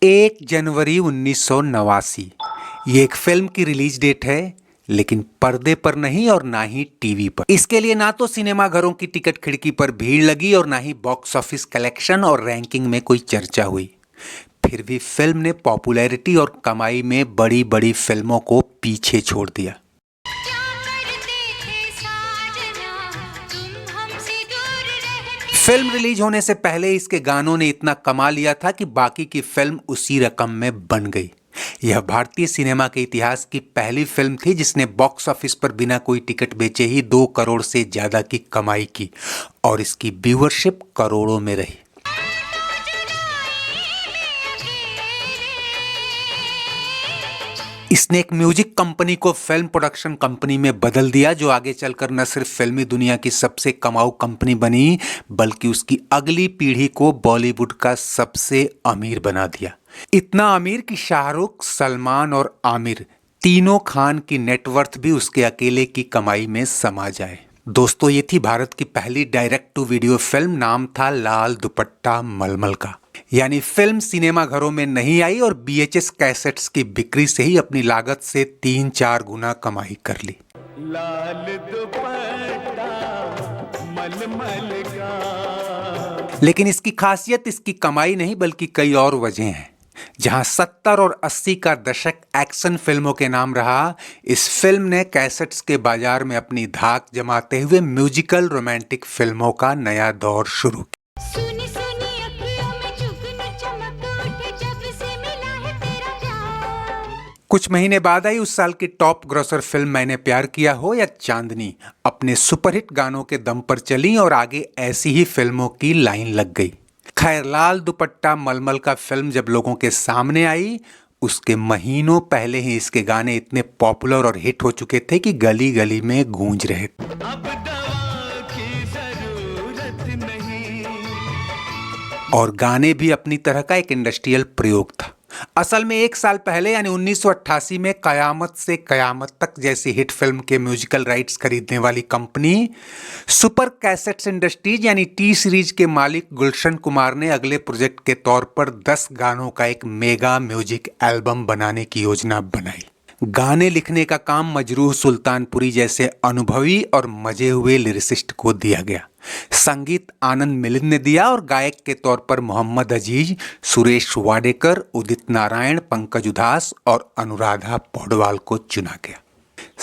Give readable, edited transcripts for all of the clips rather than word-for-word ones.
1 जनवरी 1989 ये एक फिल्म की रिलीज डेट है, लेकिन पर्दे पर नहीं और ना ही टीवी पर। इसके लिए ना तो सिनेमा घरों की टिकट खिड़की पर भीड़ लगी और ना ही बॉक्स ऑफिस कलेक्शन और रैंकिंग में कोई चर्चा हुई। फिर भी फिल्म ने पॉपुलैरिटी और कमाई में बड़ी बड़ी फिल्मों को पीछे छोड़ दिया। फिल्म रिलीज होने से पहले इसके गानों ने इतना कमा लिया था कि बाकी की फिल्म उसी रकम में बन गई। यह भारतीय सिनेमा के इतिहास की पहली फिल्म थी जिसने बॉक्स ऑफिस पर बिना कोई टिकट बेचे ही 2 करोड़ से ज्यादा की कमाई की और इसकी व्यूअरशिप करोड़ों में रही। इसने एक म्यूजिक कंपनी को फिल्म प्रोडक्शन कंपनी में बदल दिया, जो आगे चलकर न सिर्फ फिल्मी दुनिया की सबसे कमाऊ कंपनी बनी, बल्कि उसकी अगली पीढ़ी को बॉलीवुड का सबसे अमीर बना दिया। इतना अमीर कि शाहरुख, सलमान और आमिर तीनों खान की नेटवर्थ भी उसके अकेले की कमाई में समा जाए। दोस्तों, ये थी भारत की पहली डायरेक्ट टू वीडियो फिल्म। नाम था लाल दुपट्टा मलमल का। यानी फिल्म सिनेमा घरों में नहीं आई और बीएचएस कैसेट्स की बिक्री से ही अपनी लागत से 3-4 गुना कमाई कर ली। लाल दुपट्टा मलमल का। लेकिन इसकी खासियत इसकी कमाई नहीं बल्कि कई और वजह हैं। जहां 70 और 80 का दशक एक्शन फिल्मों के नाम रहा, इस फिल्म ने कैसेट्स के बाजार में अपनी धाक जमाते हुए म्यूजिकल रोमांटिक फिल्मों का नया दौर शुरू किया। कुछ महीने बाद आई उस साल की टॉप ग्रॉसर फिल्म मैंने प्यार किया हो या चांदनी अपने सुपरहिट गानों के दम पर चली और आगे ऐसी ही फिल्मों की लाइन लग गई। खैर, लाल दुपट्टा मलमल का फिल्म जब लोगों के सामने आई, उसके महीनों पहले ही इसके गाने इतने पॉपुलर और हिट हो चुके थे कि गली गली में गूंज रहे थे। अब दवा की जरूरत नहीं। और गाने भी अपनी तरह का एक इंडस्ट्रियल प्रयोग था। असल में 1 साल पहले यानी 1988 में कयामत से कयामत तक जैसी हिट फिल्म के म्यूजिकल राइट्स खरीदने वाली कंपनी सुपर कैसेट्स इंडस्ट्रीज यानी टी सीरीज के मालिक गुलशन कुमार ने अगले प्रोजेक्ट के तौर पर 10 गानों का एक मेगा म्यूजिक एल्बम बनाने की योजना बनाई। गाने लिखने का काम मजरूह सुल्तानपुरी जैसे अनुभवी और मजे हुए लिरिसिस्ट को दिया गया। संगीत आनंद मिलिंद ने दिया और गायक के तौर पर मोहम्मद अजीज, सुरेश वाडेकर, उदित नारायण, पंकज उधास और अनुराधा पौडवाल को चुना गया।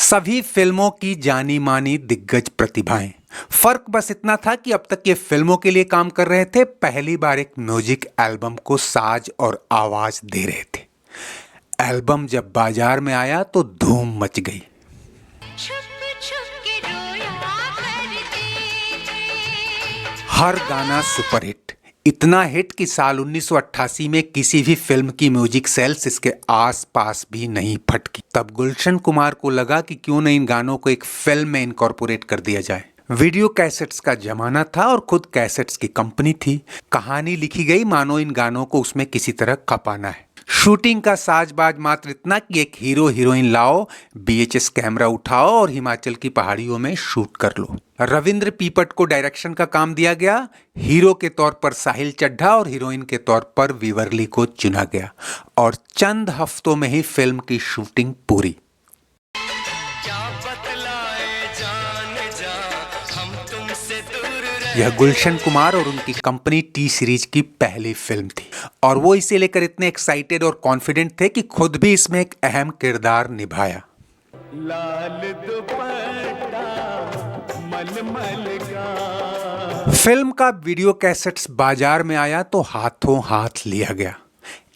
सभी फिल्मों की जानी मानी दिग्गज प्रतिभाएं। फर्क बस इतना था कि अब तक ये फिल्मों के लिए काम कर रहे थे, पहली बार एक म्यूजिक एल्बम को साज और आवाज दे रहे थे। एल्बम जब बाजार में आया तो धूम मच गई। हर गाना सुपरहिट, इतना हिट कि साल 1988 में किसी भी फिल्म की म्यूजिक सेल्स इसके आसपास भी नहीं फटकी। तब गुलशन कुमार को लगा कि क्यों न इन गानों को एक फिल्म में इनकॉर्पोरेट कर दिया जाए। वीडियो कैसेट्स का जमाना था और खुद कैसेट्स की कंपनी थी। कहानी लिखी गई मानो इन गानों को उसमें किसी तरह खपाना है। शूटिंग का साजबाज मात्र इतना कि एक हीरो हीरोइन लाओ, बीएचएस कैमरा उठाओ और हिमाचल की पहाड़ियों में शूट कर लो। रविंद्र पीपट को डायरेक्शन का काम दिया गया। हीरो के तौर पर साहिल चड्ढा और हीरोइन के तौर पर विवर्ली को चुना गया और चंद हफ्तों में ही फिल्म की शूटिंग पूरी। यह गुलशन कुमार और उनकी कंपनी टी सीरीज की पहली फिल्म थी और वो इसे लेकर इतने एक्साइटेड और कॉन्फिडेंट थे कि खुद भी इसमें एक अहम किरदार निभाया। लाल दुपट्टा मलमल का। फिल्म का वीडियो कैसेट्स बाजार में आया तो हाथों हाथ लिया गया।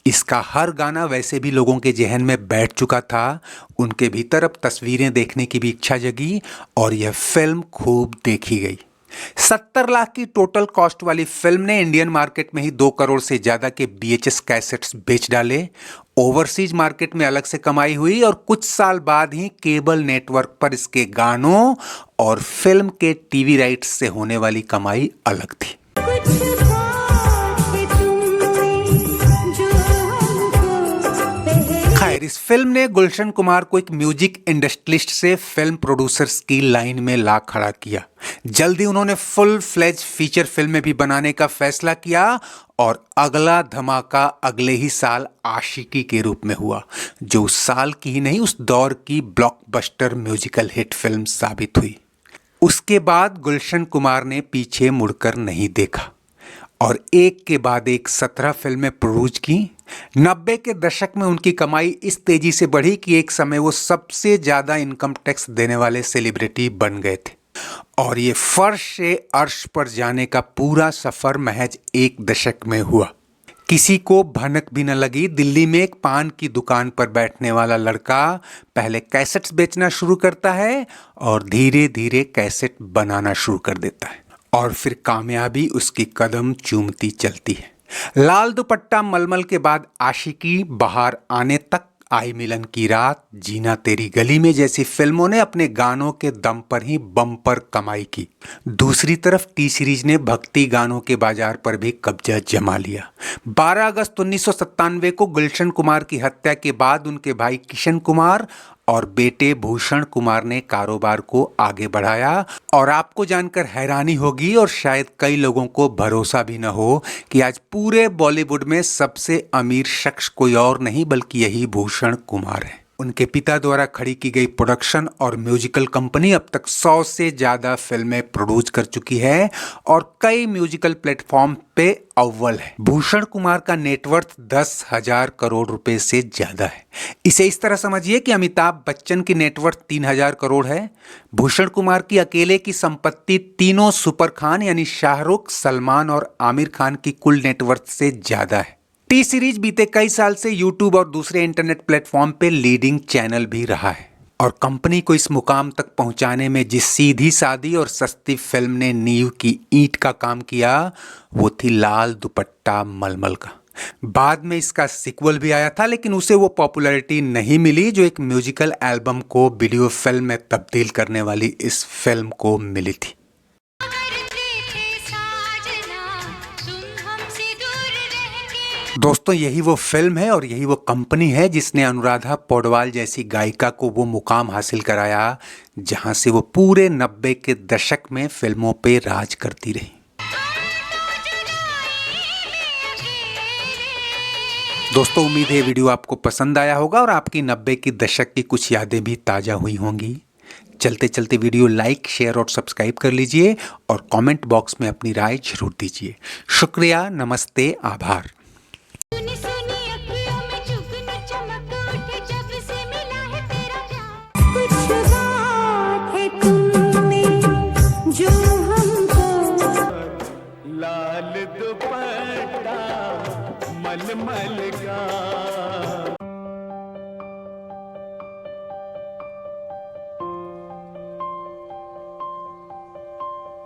इसका हर गाना वैसे भी लोगों के जहन में बैठ चुका था। उनके भीतर अब तस्वीरें देखने की भी इच्छा जगी और यह फिल्म खूब देखी गई। 70 लाख की टोटल कॉस्ट वाली फिल्म ने इंडियन मार्केट में ही 2 करोड़ से ज्यादा के बीएचएस कैसेट्स बेच डाले। ओवरसीज मार्केट में अलग से कमाई हुई और कुछ साल बाद ही केबल नेटवर्क पर इसके गानों और फिल्म के टीवी राइट्स से होने वाली कमाई अलग थी। खैर, इस फिल्म ने गुलशन कुमार को एक म्यूजिक इंडस्ट्रियलिस्ट से फिल्म प्रोड्यूसर्स की लाइन में ला खड़ा किया। जल्दी उन्होंने फुल फ्लेज फीचर फिल्में भी बनाने का फैसला किया और अगला धमाका अगले ही साल आशिकी के रूप में हुआ, जो उस साल की ही नहीं, उस दौर की ब्लॉकबस्टर म्यूजिकल हिट फिल्म साबित हुई। उसके बाद गुलशन कुमार ने पीछे मुड़कर नहीं देखा और एक के बाद एक 17 फिल्में प्रोड्यूस की। 90 के दशक में उनकी कमाई इस तेजी से बढ़ी कि एक समय वो सबसे ज्यादा इनकम टैक्स देने वाले सेलिब्रिटी बन गए थे और ये फर्श से अर्श पर जाने का पूरा सफर महज एक दशक में हुआ। किसी को भनक भी न लगी, दिल्ली में एक पान की दुकान पर बैठने वाला लड़का पहले कैसेट्स बेचना शुरू करता है और धीरे धीरे कैसेट बनाना शुरू कर देता है और फिर कामयाबी उसकी कदम चूमती चलती है। लाल दुपट्टा मलमल के बाद आशिकी, बाहर आने तक, आई मिलन की रात, जीना तेरी गली में जैसी फिल्मों ने अपने गानों के दम पर ही बम्पर कमाई की। दूसरी तरफ टी सीरीज ने भक्ति गानों के बाजार पर भी कब्जा जमा लिया। 12 अगस्त 1997 को गुलशन कुमार की हत्या के बाद उनके भाई किशन कुमार और बेटे भूषण कुमार ने कारोबार को आगे बढ़ाया और आपको जानकर हैरानी होगी और शायद कई लोगों को भरोसा भी न हो कि आज पूरे बॉलीवुड में सबसे अमीर शख्स कोई और नहीं बल्कि यही भूषण कुमार है। उनके पिता द्वारा खड़ी की गई प्रोडक्शन और म्यूजिकल कंपनी अब तक 100 से ज्यादा फिल्में प्रोड्यूस कर चुकी है और कई म्यूजिकल प्लेटफॉर्म पे अव्वल है। भूषण कुमार का नेटवर्थ 10,000 करोड़ रुपए से ज्यादा है। इसे इस तरह समझिए कि अमिताभ बच्चन की नेटवर्थ 3,000 करोड़ है। भूषण कुमार की अकेले की संपत्ति तीनों सुपर खान यानी शाहरुख, सलमान और आमिर खान की कुल नेटवर्थ से ज्यादा है। टी सीरीज बीते कई साल से यूट्यूब और दूसरे इंटरनेट प्लेटफॉर्म पे लीडिंग चैनल भी रहा है और कंपनी को इस मुकाम तक पहुंचाने में जिस सीधी सादी और सस्ती फिल्म ने नींव की ईंट का काम किया वो थी लाल दुपट्टा मलमल का। बाद में इसका सीक्वल भी आया था लेकिन उसे वो पॉपुलैरिटी नहीं मिली जो एक म्यूजिकल एल्बम को वीडियो फिल्म में तब्दील करने वाली इस फिल्म को मिली थी। दोस्तों, यही वो फिल्म है और यही वो कंपनी है जिसने अनुराधा पौडवाल जैसी गायिका को वो मुकाम हासिल कराया जहां से वो पूरे 90 के दशक में फिल्मों पे राज करती रही। दोस्तों, उम्मीद है वीडियो आपको पसंद आया होगा और आपकी 90 की दशक की कुछ यादें भी ताजा हुई होंगी। चलते चलते वीडियो लाइक, शेयर और सब्सक्राइब कर लीजिए और कमेंट बॉक्स में अपनी राय जरूर दीजिए। शुक्रिया, नमस्ते, आभार।